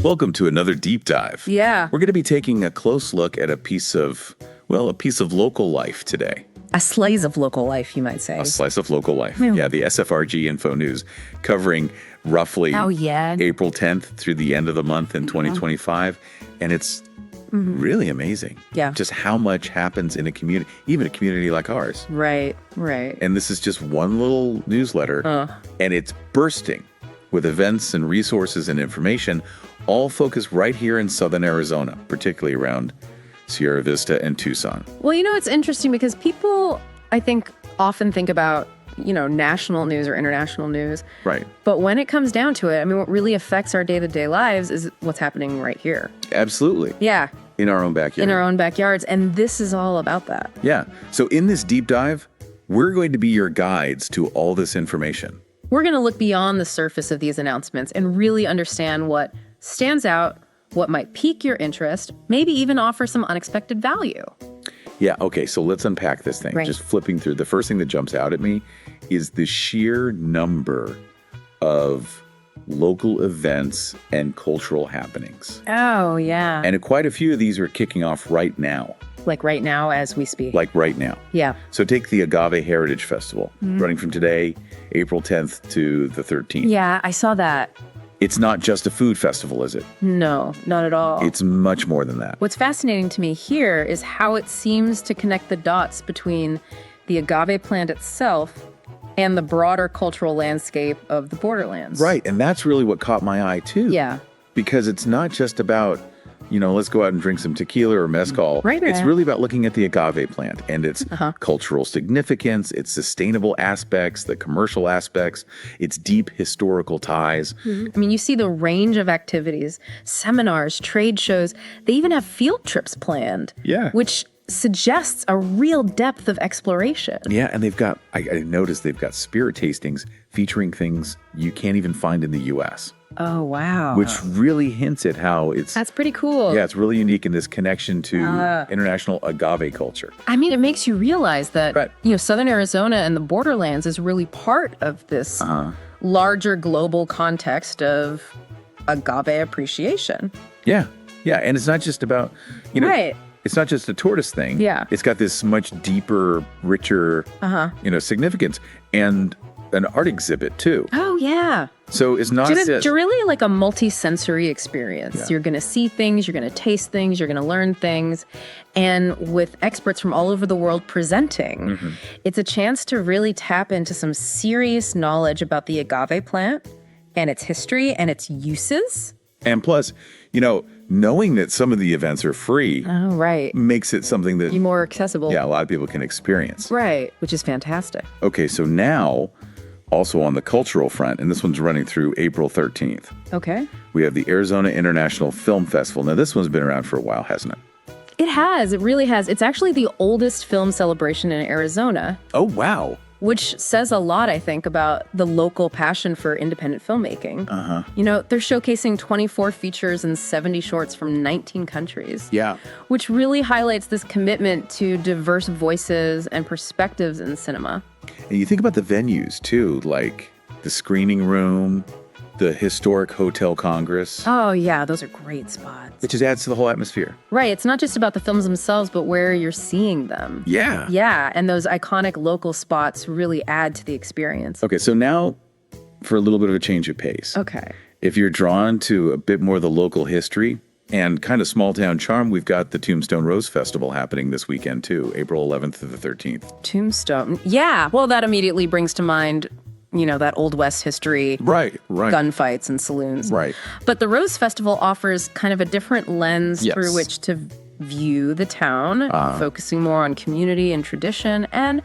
Welcome to another deep dive. Yeah. We're going to be taking a close look at a piece of local life today. A slice of local life, you might say. A slice of local life. Yeah, the SFRG Info News covering roughly April 10th through the end of the month in 2025. And it's really amazing. Yeah. Just how much happens in a community, even a community like ours. Right. And this is just one little newsletter, and it's bursting with events and resources and information, all focused right here in southern Arizona, particularly around Sierra Vista and Tucson. Well, it's interesting because people, I think, often think about, national news or international news. Right. But when it comes down to it, what really affects our day-to-day lives is what's happening right here. Absolutely. Yeah. In our own backyard. In our own backyards. And this is all about that. Yeah. So in this deep dive, we're going to be your guides to all this information. We're going to look beyond the surface of these announcements and really understand what stands out, what might pique your interest, maybe even offer some unexpected value. Yeah, okay, so let's unpack this thing. Right. Just flipping through, the first thing that jumps out at me is the sheer number of local events and cultural happenings. Oh, yeah. And quite a few of these are kicking off right now. Like right now as we speak. Like right now. Yeah. So take the Agave Heritage Festival, running from today, April 10th to the 13th. Yeah, I saw that. It's not just a food festival, is it? No, not at all. It's much more than that. What's fascinating to me here is how it seems to connect the dots between the agave plant itself and the broader cultural landscape of the borderlands. Right, and that's really what caught my eye, too. Yeah. Because it's not just about, let's go out and drink some tequila or mezcal. Right. It's really about looking at the agave plant and its cultural significance, its sustainable aspects, the commercial aspects, its deep historical ties. You see the range of activities, seminars, trade shows. They even have field trips planned. Yeah. Which suggests a real depth of exploration. Yeah, and they've got, I noticed they've got spirit tastings featuring things you can't even find in the U.S. Oh, wow. Which really hints at how it's... That's pretty cool. Yeah, it's really unique in this connection to international agave culture. It makes you realize that, Right. Southern Arizona and the borderlands is really part of this larger global context of agave appreciation. Yeah, and it's not just about, Right. It's not just a tourist thing. Yeah. It's got this much deeper, richer, significance, and an art exhibit too. Oh, yeah. So it's not It's really like a multi-sensory experience. Yeah. You're going to see things, you're going to taste things, you're going to learn things. And with experts from all over the world presenting, it's a chance to really tap into some serious knowledge about the agave plant and its history and its uses. And plus, knowing that some of the events are free makes it something that More accessible. a lot of people can experience. Right, which is fantastic. Okay, so now, also on the cultural front, and this one's running through April 13th, Okay. we have the Arizona International Film Festival. Now, this one's been around for a while, hasn't it? It has. It really has. It's actually the oldest film celebration in Arizona, Oh, wow. which says a lot, I think, about the local passion for independent filmmaking. They're showcasing 24 features and 70 shorts from 19 countries. Yeah. Which really highlights this commitment to diverse voices and perspectives in cinema. And you think about the venues, too, like the screening room, the historic Hotel Congress. Oh, yeah, those are great spots. It just adds to the whole atmosphere. Right, it's not just about the films themselves, but where you're seeing them. Yeah. Yeah, and those iconic local spots really add to the experience. Okay, so now for a little bit of a change of pace. Okay. If you're drawn to a bit more of the local history and kind of small town charm, we've got the Tombstone Rose Festival happening this weekend, too, April 11th to the 13th. Tombstone. Yeah, well, that immediately brings to mind, that Old West history. Right. Gunfights and saloons. Right. But the Rose Festival offers kind of a different lens through which to view the town, focusing more on community and tradition. And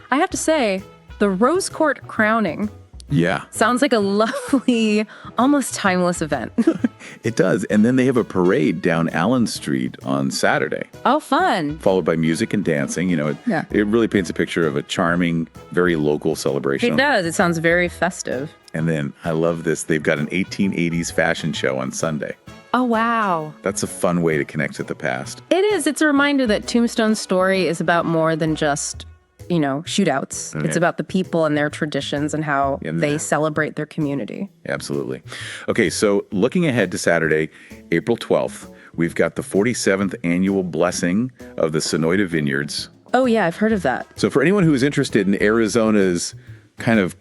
I have to say, the Rose Court crowning Yeah. sounds like a lovely, almost timeless event. It does. And then they have a parade down Allen Street on Saturday, Oh, fun. followed by music and dancing. It really paints a picture of a charming, very local celebration. It does. It sounds very festive. And then I love this. They've got an 1880s fashion show on Sunday. Oh, wow. That's a fun way to connect with the past. It is. It's a reminder that Tombstone's story is about more than just shootouts. Okay. It's about the people and their traditions and how they celebrate their community. Absolutely. Okay, so looking ahead to Saturday, April 12th, we've got the 47th annual blessing of the Sonoyta Vineyards. Oh, yeah, I've heard of that. So for anyone who is interested in Arizona's kind of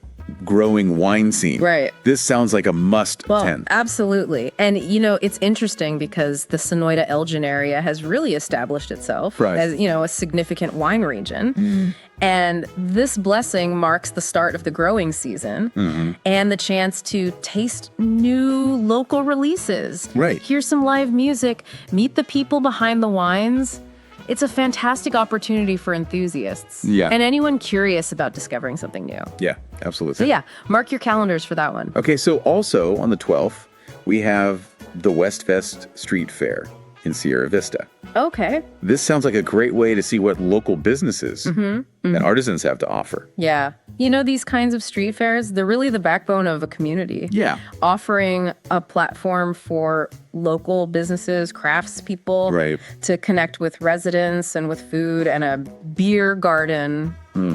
growing wine scene, right, this sounds like a must attend. Absolutely. And, it's interesting because the Sonoyta Elgin area has really established itself as, a significant wine region. And this blessing marks the start of the growing season and the chance to taste new local releases. Right. Hear some live music, meet the people behind the wines. It's a fantastic opportunity for enthusiasts and anyone curious about discovering something new. Yeah, absolutely. So yeah, mark your calendars for that one. Okay, so also on the 12th, we have the Westfest Street Fair in Sierra Vista. Okay. This sounds like a great way to see what local businesses and artisans have to offer. Yeah. These kinds of street fairs, they're really the backbone of a community. Yeah. Offering a platform for local businesses, craftspeople to connect with residents and with food, and a beer garden,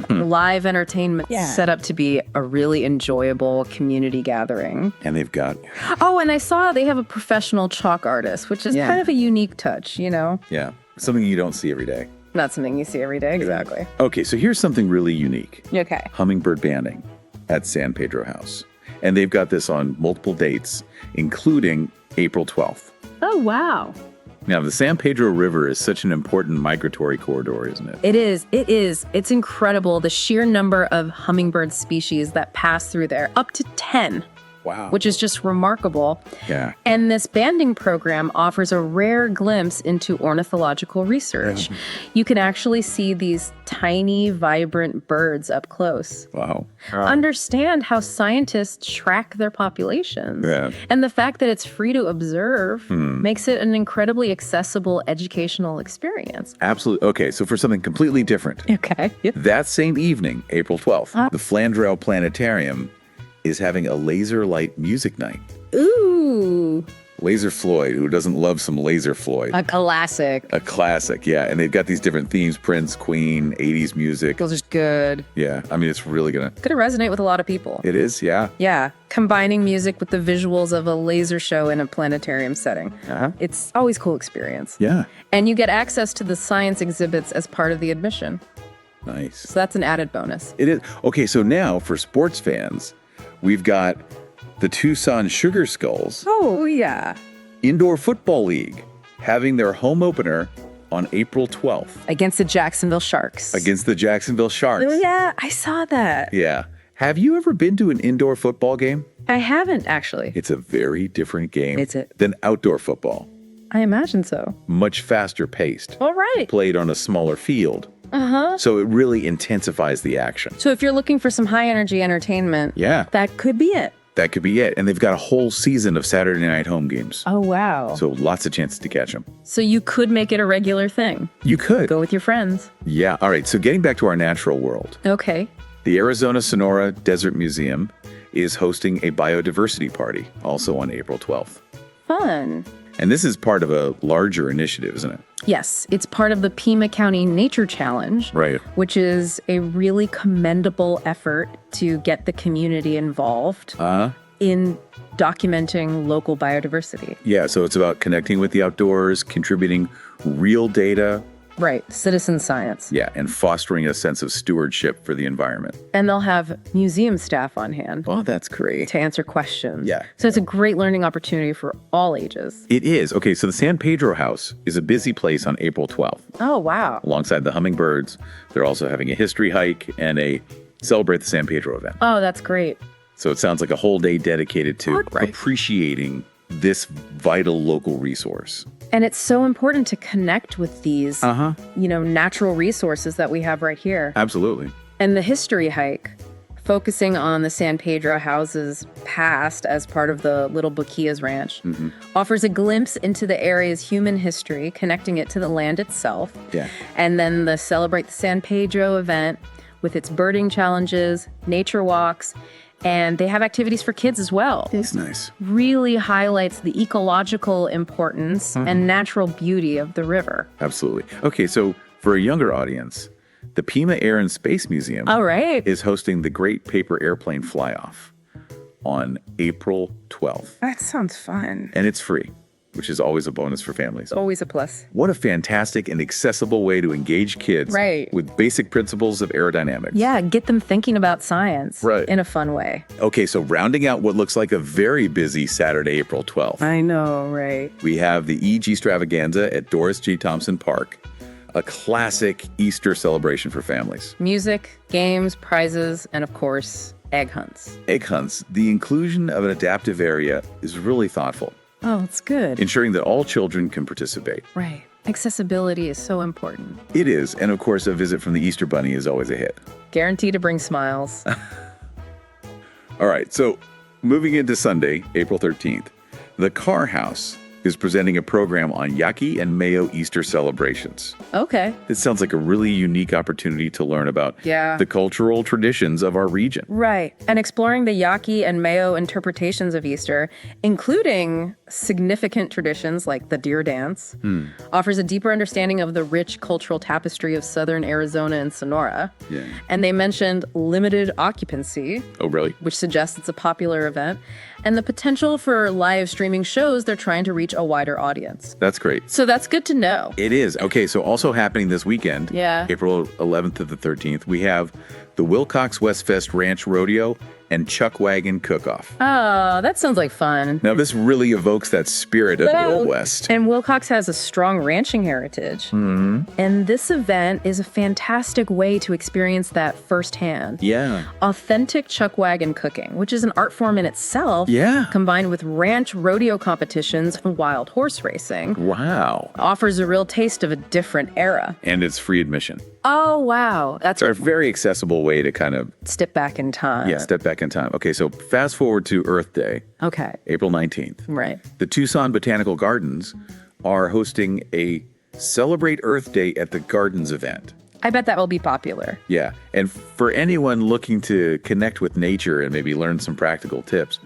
live entertainment set up to be a really enjoyable community gathering. And they've got... Oh, and I saw they have a professional chalk artist, which is kind of a unique touch, Yeah, something you don't see every day. Not something you see every day, exactly. Okay, so here's something really unique. Okay. Hummingbird banding at San Pedro House. And they've got this on multiple dates, including April 12th. Oh, wow. Now, the San Pedro River is such an important migratory corridor, isn't it? It is. It is. It's incredible, the sheer number of hummingbird species that pass through there, up to 10. Wow. Which is just remarkable. Yeah. And this banding program offers a rare glimpse into ornithological research. You can actually see these tiny, vibrant birds up close. Wow. Understand how scientists track their populations. Yeah. And the fact that it's free to observe makes it an incredibly accessible educational experience. Absolutely. Okay, so for something completely different. Okay. Yep. That same evening, April 12th, the Flandreau Planetarium is having a laser light music night. Ooh. Laser Floyd, who doesn't love some Laser Floyd? A classic. A classic, yeah. And they've got these different themes, Prince, Queen, 80s music. Those are good. Yeah, I mean, it's really gonna resonate with a lot of people. It is, yeah. Yeah, combining music with the visuals of a laser show in a planetarium setting. It's always a cool experience. Yeah. And you get access to the science exhibits as part of the admission. Nice. So that's an added bonus. It is. Okay, so now for sports fans, we've got the Tucson Sugar Skulls Oh, yeah. Indoor Football League having their home opener on April 12th Against the Jacksonville Sharks. against the Jacksonville Sharks. Oh, yeah, I saw that. Yeah. Have you ever been to an indoor football game? I haven't, actually. It's a very different game Is it? than outdoor football. I imagine so. Much faster paced. All right. Played on a smaller field. So it really intensifies the action. So if you're looking for some high-energy entertainment, Yeah. that could be it. That could be it. And they've got a whole season of Saturday night home games. Oh, wow. So lots of chances to catch them. So you could make it a regular thing. You could. Go with your friends. Yeah. All right. So getting back to our natural world, Okay. the Arizona Sonora Desert Museum is hosting a biodiversity party also on April 12th. Fun. And this is part of a larger initiative, isn't it? Yes, it's part of the Pima County Nature Challenge, Right. which is a really commendable effort to get the community involved in documenting local biodiversity. Yeah. So it's about connecting with the outdoors, contributing real data. Right, citizen science. Yeah. And fostering a sense of stewardship for the environment. And they'll have museum staff on hand Oh, that's great. to answer questions. Yeah. So it's a great learning opportunity for all ages. It is. Okay. So the San Pedro House is a busy place on April 12th. Oh, wow. Alongside the Hummingbirds, they're also having a history hike and a Celebrate the San Pedro event. Oh, that's great. So it sounds like a whole day dedicated to Right. appreciating this vital local resource. And it's so important to connect with these, natural resources that we have right here. Absolutely. And the history hike, focusing on the San Pedro house's past as part of the Little Boquillas Ranch, offers a glimpse into the area's human history, connecting it to the land itself. Yeah. And then the Celebrate the San Pedro event with its birding challenges, nature walks, and they have activities for kids as well. It's nice. Really highlights the ecological importance and natural beauty of the river. Absolutely. Okay, so for a younger audience, The Pima Air and Space Museum All right. is hosting the Great Paper Airplane Fly-Off on April 12th. That sounds fun. And it's free, which is always a bonus for families. Always a plus. What a fantastic and accessible way to engage kids with basic principles of aerodynamics. Yeah, get them thinking about science in a fun way. Okay, so rounding out what looks like a very busy Saturday, April 12th. I know, right? We have the EG Stravaganza at Doris G. Thompson Park, a classic Easter celebration for families. Music, games, prizes, and of course, egg hunts. Egg hunts. The inclusion of an adaptive area is really thoughtful, Oh, it's good. ensuring that all children can participate. Right. Accessibility is so important. It is, and of course, a visit from the Easter Bunny is always a hit. Guaranteed to bring smiles. All right, so moving into Sunday, April 13th, the Carr House is presenting a program on yaqui and mayo Easter celebrations. Okay. It sounds like a really unique opportunity to learn about the cultural traditions of our region. Right. And exploring the yaqui and mayo interpretations of Easter, including significant traditions like the deer dance, offers a deeper understanding of the rich cultural tapestry of southern Arizona and Sonora. Yeah. And they mentioned limited occupancy. Oh, really? Which suggests it's a popular event, and the potential for live streaming shows they're trying to reach a wider audience. That's great. So that's good to know. It is. Okay, so also happening this weekend, April 11th to the 13th, we have the Wilcox Westfest Ranch Rodeo and Chuck Wagon Cook-Off. Oh, that sounds like fun. Now, this really evokes that spirit of the Old West. And Wilcox has a strong ranching heritage. Mm-hmm. And this event is a fantastic way to experience that firsthand. Yeah. Authentic chuck wagon cooking, which is an art form in itself, combined with ranch rodeo competitions and wild horse racing. Wow. Offers a real taste of a different era. And it's free admission. Oh, wow. That's a very accessible way to kind of step back in time. Yeah, step back in time. Okay, so fast forward to Earth Day. Okay. April 19th. Right. The Tucson Botanical Gardens are hosting a Celebrate Earth Day at the Gardens event. I bet that will be popular. Yeah. And for anyone looking to connect with nature and maybe learn some practical tips,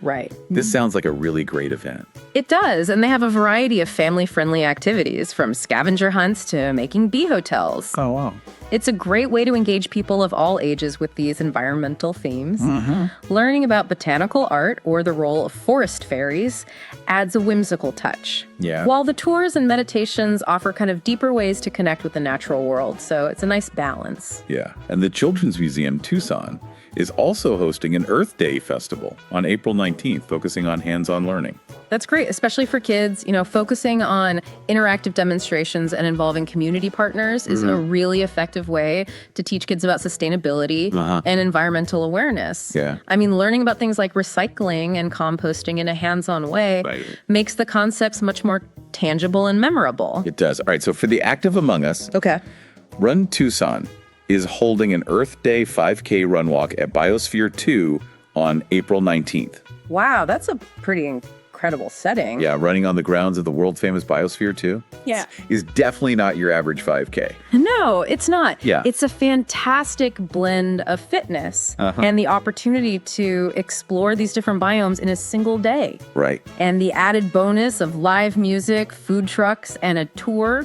this sounds like a really great event. It does. And they have a variety of family-friendly activities, from scavenger hunts to making bee hotels. Oh, wow. It's a great way to engage people of all ages with these environmental themes. Mm-hmm. Learning about botanical art or the role of forest fairies adds a whimsical touch. Yeah. While the tours and meditations offer kind of deeper ways to connect with the natural world. So it's a nice balance. Yeah. And the Children's Museum Tucson is also hosting an Earth Day festival on April 19th, focusing on hands-on learning. That's great, especially for kids. You know, focusing on interactive demonstrations and involving community partners is a really effective way to teach kids about sustainability and environmental awareness. Yeah. I mean, learning about things like recycling and composting in a hands-on way makes the concepts much more tangible and memorable. It does. All right, so for the active among us, Run Tucson is holding an Earth Day 5K run walk at Biosphere 2 on April 19th. Wow, that's a pretty incredible setting. Yeah, running on the grounds of the world-famous Biosphere 2 is definitely not your average 5K. No, it's not. Yeah. It's a fantastic blend of fitness and the opportunity to explore these different biomes in a single day. Right. And the added bonus of live music, food trucks, and a tour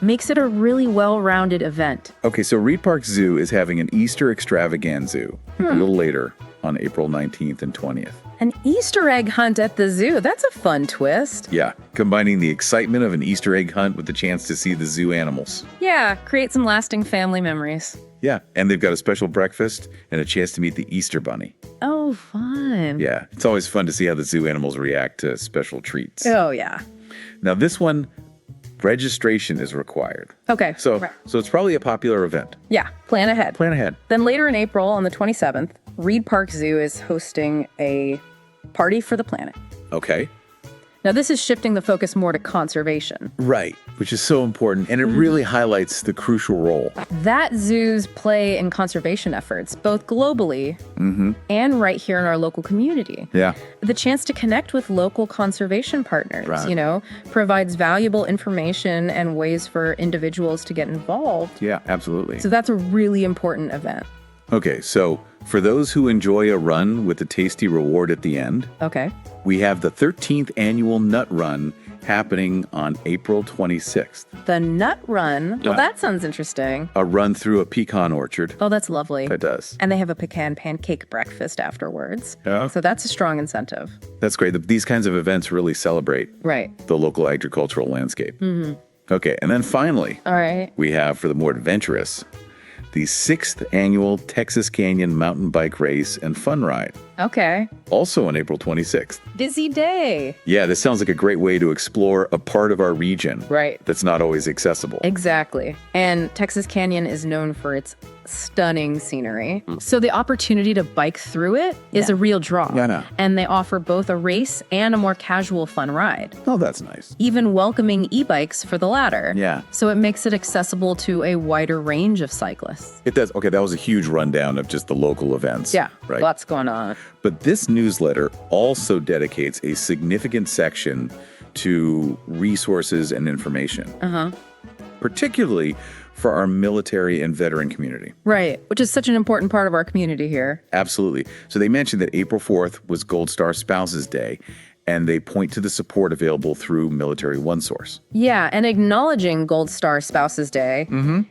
makes it a really well-rounded event. Okay, so Reed Park Zoo is having an Easter extravaganza a little later on April 19th and 20th. An Easter egg hunt at the zoo. That's a fun twist. Yeah, combining the excitement of an Easter egg hunt with the chance to see the zoo animals. Yeah, create some lasting family memories. Yeah, and they've got a special breakfast and a chance to meet the Easter Bunny. Oh, fun. Yeah, it's always fun to see how the zoo animals react to special treats. Oh, yeah. Now, this one, registration is required. Okay. So it's probably a popular event. Yeah, plan ahead. Plan ahead. Then later in April, on the 27th, Reed Park Zoo is hosting a Party for the Planet. Okay. Now, this is shifting the focus more to conservation. Right, which is so important, and it really highlights the crucial role that zoos play in conservation efforts, both globally and right here in our local community. Yeah. The chance to connect with local conservation partners, you know, provides valuable information and ways for individuals to get involved. Yeah, absolutely. So that's a really important event. Okay, so for those who enjoy a run with a tasty reward at the end, Okay. we have the 13th annual Nut Run happening on April 26th. The Nut Run. Well, that sounds interesting. A run through a pecan orchard. Oh, that's lovely. It does. And they have a pecan pancake breakfast afterwards. Yeah. So that's a strong incentive. That's great. These kinds of events really celebrate Right. the local agricultural landscape. Okay, and then finally, All right. we have, for the more adventurous, the 6th annual Texas Canyon Mountain Bike Race and Fun Ride, Okay. also on April 26th. Busy day. Yeah, this sounds like a great way to explore a part of our region Right. that's not always accessible. Exactly. And Texas Canyon is known for its stunning scenery. So the opportunity to bike through it is a real draw. Yeah, I know. And they offer both a race and a more casual fun ride, Oh, that's nice. even welcoming e-bikes for the latter. Yeah. So it makes it accessible to a wider range of cyclists. It does. Okay, that was a huge rundown of just the local events. Yeah, Right. lots going on. But this newsletter also dedicates a significant section to resources and information, particularly for our military and veteran community. Right, which is such an important part of our community here. Absolutely. So they mentioned that April 4th was Gold Star Spouses Day, and they point to the support available through Military OneSource. Yeah, and acknowledging Gold Star Spouses Day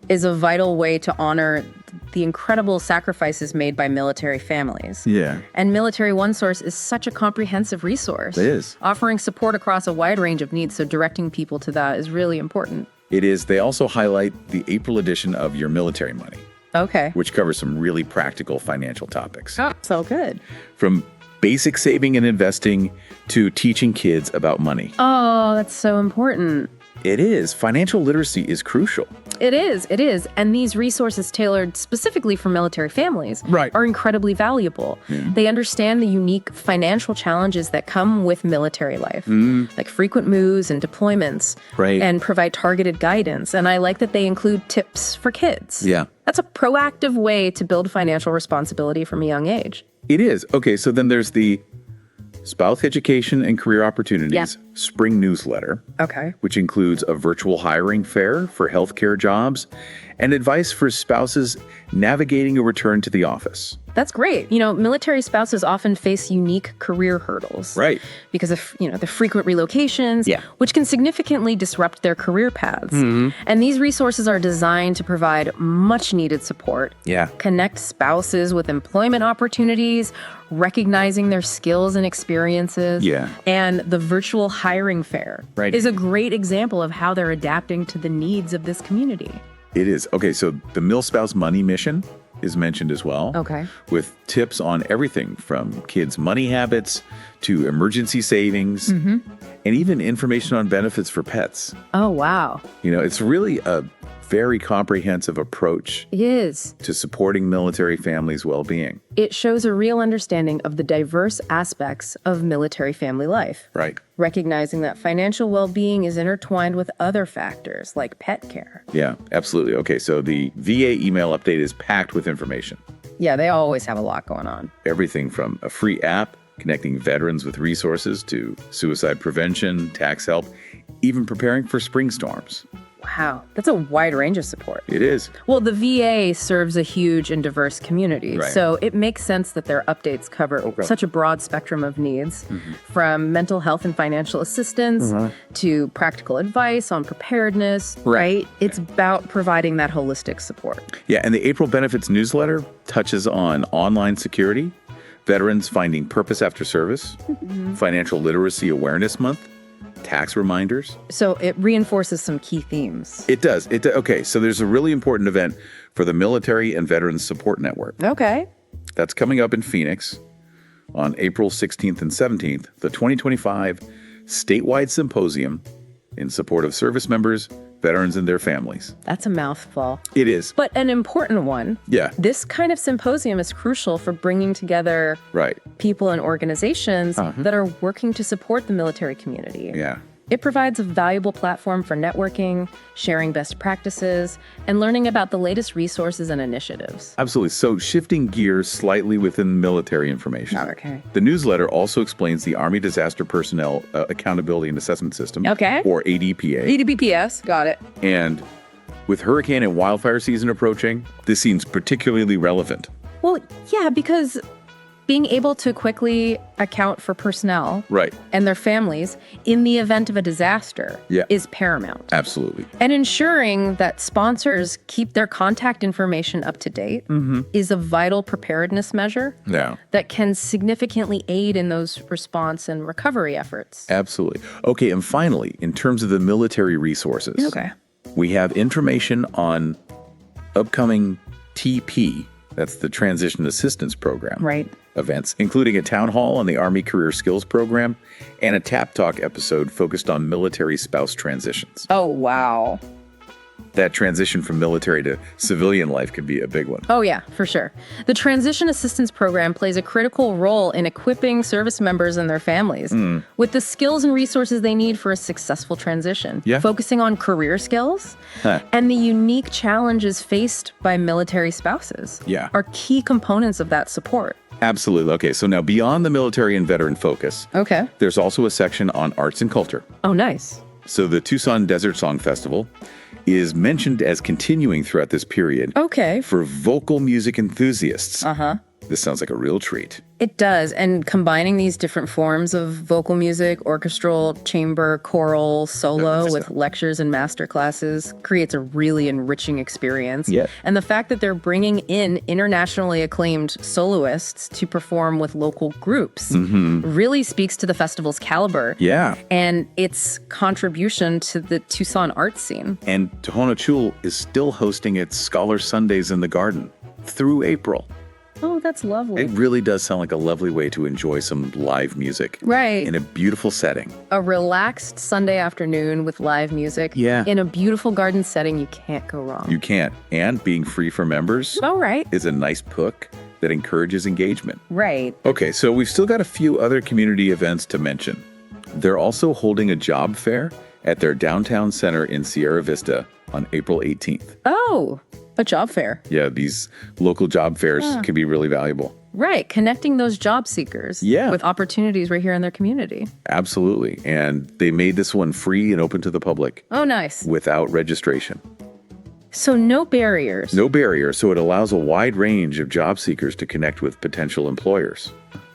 is a vital way to honor the incredible sacrifices made by military families. Yeah. And Military OneSource is such a comprehensive resource. It is. Offering support across a wide range of needs, so directing people to that is really important. It is. They also highlight the April edition of Your Military Money, Okay. which covers some really practical financial topics. Oh, so good. From basic saving and investing to teaching kids about money. Oh, that's so important. It is. Financial literacy is crucial. It is. It is. And these resources tailored specifically for military families Right. are incredibly valuable. They understand the unique financial challenges that come with military life, like frequent moves and deployments, Right. and provide targeted guidance. And I like that they include tips for kids. Yeah. That's a proactive way to build financial responsibility from a young age. It is. Okay, so then there's the Spouse Education and Career Opportunities Yeah. Spring Newsletter, Okay. which includes a virtual hiring fair for healthcare jobs and advice for spouses navigating a return to the office. That's great. You know, military spouses often face unique career hurdles. Right. Because of, the frequent relocations, Yeah. which can significantly disrupt their career paths. And these resources are designed to provide much needed support. Yeah. Connect spouses with employment opportunities, recognizing their skills and experiences. Yeah. And the virtual hiring fair Right. is a great example of how they're adapting to the needs of this community. It is. Okay, so the MilSpouse Money Mission is mentioned as well. Okay. With tips on everything from kids' money habits to emergency savings and even information on benefits for pets. Oh, wow. It's really a very comprehensive approach It is. to supporting military families' well-being. It shows a real understanding of the diverse aspects of military family life, Right. recognizing that financial well-being is intertwined with other factors like pet care. Yeah, absolutely. Okay, so the VA email update is packed with information. Yeah, they always have a lot going on. Everything from a free app connecting veterans with resources to suicide prevention, tax help, even preparing for spring storms. Wow, that's a wide range of support. It is. Well, the VA serves a huge and diverse community, Right. so it makes sense that their updates cover such a broad spectrum of needs, from mental health and financial assistance to practical advice on preparedness, right? It's about providing that holistic support. Yeah, and the April Benefits newsletter touches on online security, veterans finding purpose after service, Financial Literacy Awareness Month, tax reminders. So it reinforces some key themes. It does. Okay, so there's a really important event for the Military and Veterans Support Network. Okay. That's coming up in Phoenix on April 16th and 17th, the 2025 statewide symposium in support of service members, veterans, and their families. That's a mouthful, It is. but an important one. Yeah, This kind of symposium is crucial for bringing together right. people and organizations that are working to support the military community. Yeah. It provides a valuable platform for networking, sharing best practices, and learning about the latest resources and initiatives. Absolutely. So shifting gears slightly within military information. Okay. The newsletter also explains the Army Disaster Personnel Accountability and Assessment System, Okay. or ADPA. EDBPS, got it. And with hurricane and wildfire season approaching, this seems particularly relevant. Well, yeah, because Being able to quickly account for personnel Right. and their families in the event of a disaster Yeah. is paramount. Absolutely. And ensuring that sponsors keep their contact information up to date is a vital preparedness measure Yeah. that can significantly aid in those response and recovery efforts. Absolutely. Okay, and finally, in terms of the military resources, we have information on upcoming TP, that's the Transition Assistance Program, Right. events, including a town hall on the Army Career Skills Program and a Tap Talk episode focused on military spouse transitions. Oh, wow. That transition from military to civilian life could be a big one. Oh, yeah, for sure. The Transition Assistance Program plays a critical role in equipping service members and their families with the skills and resources they need for a successful transition, Yeah. focusing on career skills and the unique challenges faced by military spouses Yeah. are key components of that support. Absolutely. Okay, so now beyond the military and veteran focus, Okay. there's also a section on arts and culture. Oh, nice. So the Tucson Desert Song Festival is mentioned as continuing throughout this period Okay. for vocal music enthusiasts. Uh-huh. This sounds like a real treat. It does. And combining these different forms of vocal music, orchestral, chamber, choral, solo, with lectures and master classes creates a really enriching experience. Yeah. And the fact that they're bringing in internationally acclaimed soloists to perform with local groups really speaks to the festival's caliber Yeah. and its contribution to the Tucson art scene. And Tohono Chul is still hosting its Scholar Sundays in the Garden through April. Oh, that's lovely. It really does sound like a lovely way to enjoy some live music. Right. In a beautiful setting. A relaxed Sunday afternoon with live music. Yeah. In a beautiful garden setting, you can't go wrong. You can't. And being free for members Oh, right. is a nice hook that encourages engagement. Right. Okay, so we've still got a few other community events to mention. They're also holding a job fair at their downtown center in Sierra Vista on April 18th. Oh, a job fair. Yeah, these local job fairs can be really valuable. Right. Connecting those job seekers Yeah. with opportunities right here in their community. Absolutely. And they made this one free and open to the public Oh, nice. without registration. So no barriers. No barrier, so it allows a wide range of job seekers to connect with potential employers.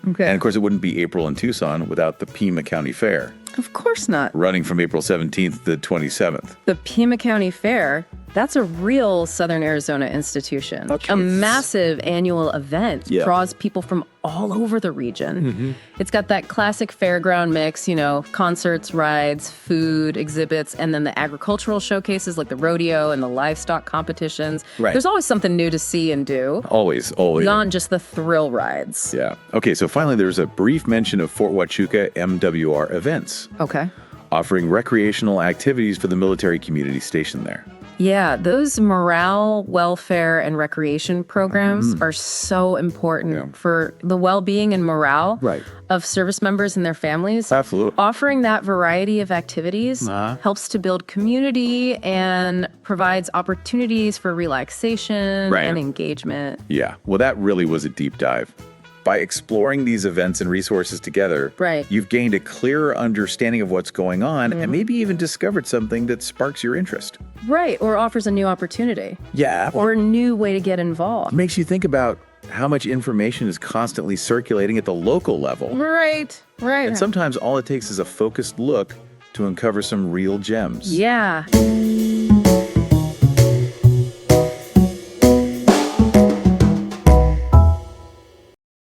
Okay. And of course, it wouldn't be April in Tucson without the Pima County Fair, Of course not. running from April 17th to the 27th. The Pima County Fair, that's a real Southern Arizona institution. Okay. A massive annual event Yeah. draws people from all over the region. It's got that classic fairground mix, concerts, rides, food, exhibits, and then the agricultural showcases like the rodeo and the livestock competitions. Right. There's always something new to see and do Always. beyond just the thrill rides. Yeah. Okay, so finally, there's a brief mention of Fort Huachuca MWR events, Okay. offering recreational activities for the military community stationed there. Yeah, those morale, welfare, and recreation programs are so important for the well-being and morale Right. of service members and their families. Absolutely. Offering that variety of activities helps to build community and provides opportunities for relaxation Right. and engagement. Yeah. Well, that really was a deep dive. By exploring these events and resources together, Right. you've gained a clearer understanding of what's going on and maybe even discovered something that sparks your interest. Right, or offers a new opportunity Yeah. or a new way to get involved. Makes you think about how much information is constantly circulating at the local level. Right, right. And sometimes all it takes is a focused look to uncover some real gems. Yeah.